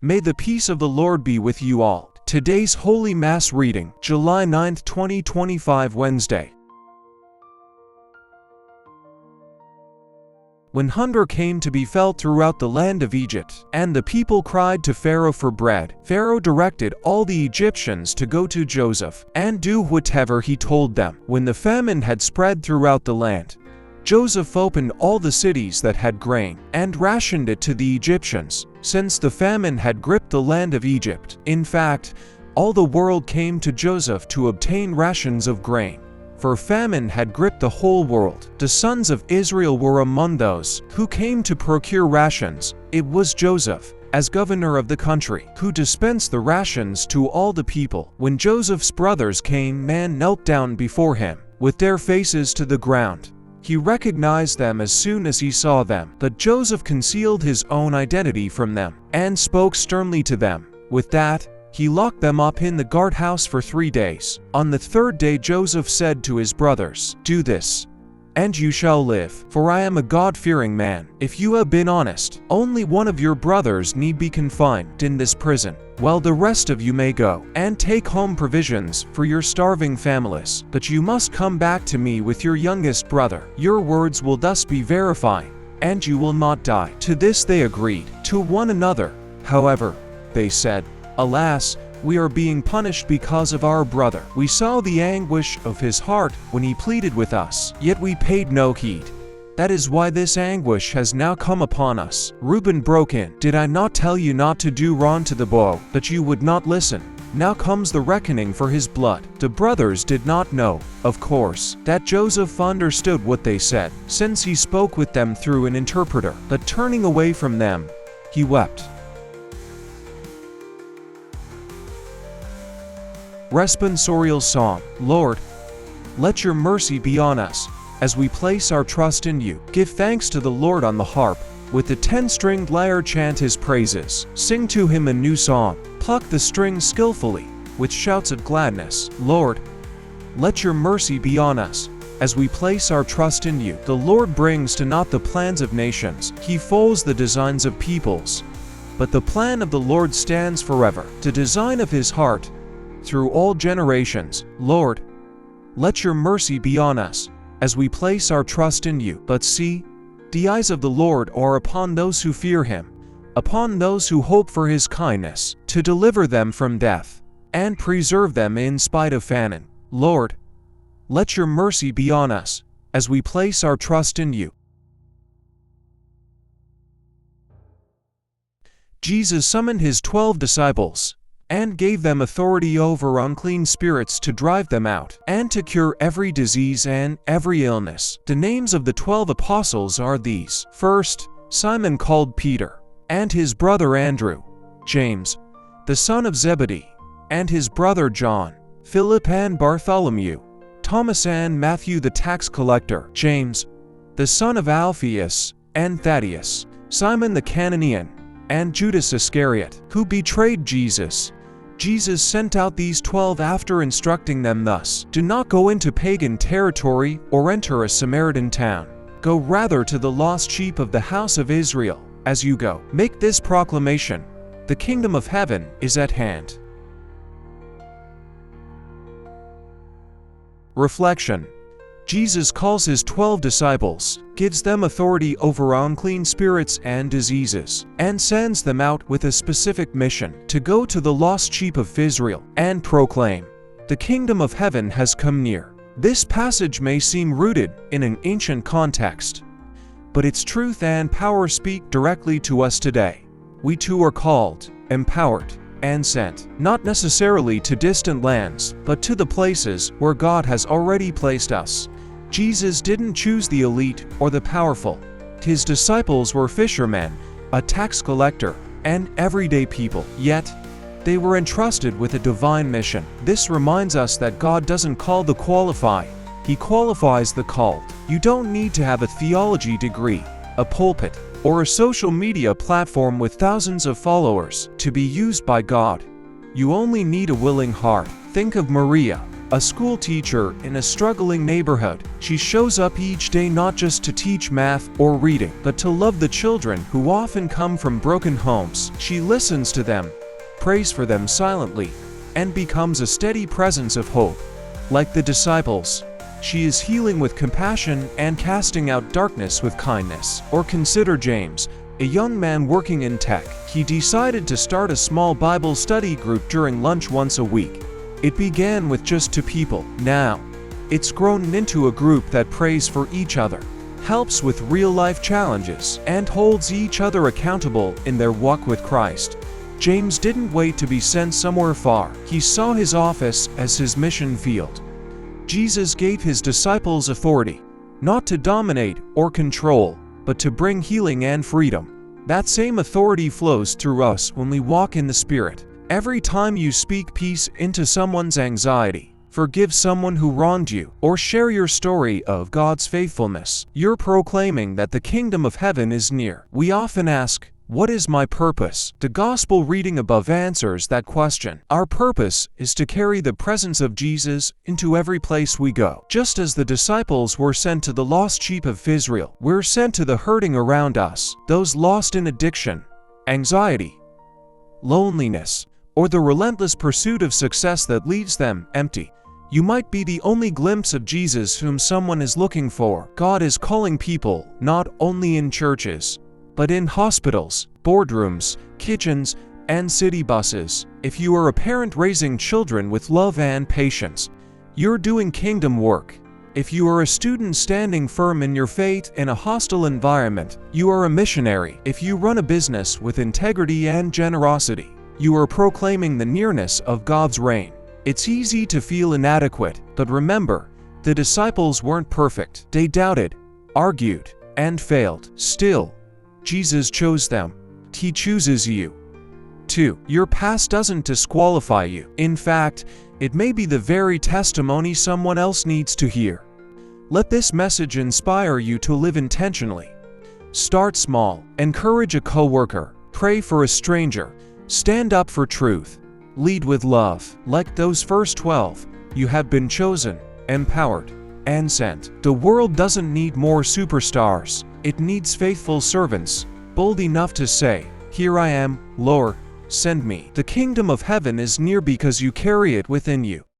May the peace of the Lord be with you all. Today's Holy Mass reading, July 9, 2025, Wednesday. When hunger came to be felt throughout the land of Egypt, and the people cried to Pharaoh for bread, Pharaoh directed all the Egyptians to go to Joseph and do whatever he told them. When the famine had spread throughout the land, Joseph opened all the cities that had grain and rationed it to the Egyptians, since the famine had gripped the land of Egypt. In fact, all the world came to Joseph to obtain rations of grain, for famine had gripped the whole world. The sons of Israel were among those who came to procure rations. It was Joseph, as governor of the country, who dispensed the rations to all the people. When Joseph's brothers came, man knelt down before him, with their faces to the ground. He recognized them as soon as he saw them, but Joseph concealed his own identity from them and spoke sternly to them. With that, he locked them up in the guardhouse for 3 days. On the third day Joseph said to his brothers, "Do this, and you shall live, for I am a God-fearing man. If you have been honest, only one of your brothers need be confined in this prison, while the rest of you may go and take home provisions for your starving families. But you must come back to me with your youngest brother. Your words will thus be verified, and you will not die." To this they agreed. To one another, however, they said, "Alas, we are being punished because of our brother. We saw the anguish of his heart when he pleaded with us, yet we paid no heed. That is why this anguish has now come upon us." Reuben broke in, "Did I not tell you not to do wrong to the bow, but you would not listen? Now comes the reckoning for his blood." The brothers did not know, of course, that Joseph understood what they said, since he spoke with them through an interpreter. But turning away from them, he wept. Responsorial Psalm. Lord, let your mercy be on us, as we place our trust in you. Give thanks to the Lord on the harp. With the 10-stringed lyre chant his praises. Sing to him a new song. Pluck the strings skillfully, with shouts of gladness. Lord, let your mercy be on us, as we place our trust in you. The Lord brings to naught the plans of nations. He folds the designs of peoples. But the plan of the Lord stands forever, the design of his heart through all generations. Lord, let your mercy be on us, as we place our trust in you. But see, the eyes of the Lord are upon those who fear him, upon those who hope for his kindness, to deliver them from death, and preserve them in spite of famine. Lord, let your mercy be on us, as we place our trust in you. Jesus summoned his 12 disciples, and gave them authority over unclean spirits to drive them out, and to cure every disease and every illness. The names of the 12 apostles are these. First, Simon called Peter, and his brother Andrew, James, the son of Zebedee, and his brother John, Philip and Bartholomew, Thomas and Matthew the tax collector, James, the son of Alphaeus, and Thaddeus, Simon the Cananean, and Judas Iscariot, who betrayed Jesus. Jesus sent out these 12 after instructing them thus: "Do not go into pagan territory or enter a Samaritan town. Go rather to the lost sheep of the house of Israel. As you go, make this proclamation: the kingdom of heaven is at hand." Reflection. Jesus calls his 12 disciples, gives them authority over unclean spirits and diseases, and sends them out with a specific mission to go to the lost sheep of Israel and proclaim, "The kingdom of heaven has come near." This passage may seem rooted in an ancient context, but its truth and power speak directly to us today. We too are called, empowered, and sent, not necessarily to distant lands, but to the places where God has already placed us. Jesus didn't choose the elite or the powerful. His disciples were fishermen, a tax collector, and everyday people. Yet, they were entrusted with a divine mission. This reminds us that God doesn't call the qualified, he qualifies the called. You don't need to have a theology degree, a pulpit, or a social media platform with thousands of followers to be used by God. You only need a willing heart. Think of Maria, a school teacher in a struggling neighborhood. She shows up each day not just to teach math or reading, but to love the children who often come from broken homes. She listens to them, prays for them silently, and becomes a steady presence of hope. Like the disciples, she is healing with compassion and casting out darkness with kindness. Or consider James, a young man working in tech. He decided to start a small Bible study group during lunch once a week. It began with just 2 people. Now, it's grown into a group that prays for each other, helps with real-life challenges, and holds each other accountable in their walk with Christ. James didn't wait to be sent somewhere far. He saw his office as his mission field. Jesus gave his disciples authority, not to dominate or control, but to bring healing and freedom. That same authority flows through us when we walk in the Spirit. Every time you speak peace into someone's anxiety, forgive someone who wronged you, or share your story of God's faithfulness, you're proclaiming that the kingdom of heaven is near. We often ask, "What is my purpose?" The gospel reading above answers that question. Our purpose is to carry the presence of Jesus into every place we go. Just as the disciples were sent to the lost sheep of Israel, we're sent to the hurting around us, those lost in addiction, anxiety, loneliness, or the relentless pursuit of success that leaves them empty. You might be the only glimpse of Jesus whom someone is looking for. God is calling people, not only in churches, but in hospitals, boardrooms, kitchens, and city buses. If you are a parent raising children with love and patience, you're doing kingdom work. If you are a student standing firm in your faith in a hostile environment, you are a missionary. If you run a business with integrity and generosity, you are proclaiming the nearness of God's reign. It's easy to feel inadequate, but remember, the disciples weren't perfect. They doubted, argued, and failed. Still, Jesus chose them. He chooses you. 2. Your past doesn't disqualify you. In fact, it may be the very testimony someone else needs to hear. Let this message inspire you to live intentionally. Start small. Encourage a coworker. Pray for a stranger. Stand up for truth. Lead with love. Like those first 12, you have been chosen, empowered, and sent. The world doesn't need more superstars. It needs faithful servants, bold enough to say, "Here I am, Lord, send me." The kingdom of heaven is near because you carry it within you.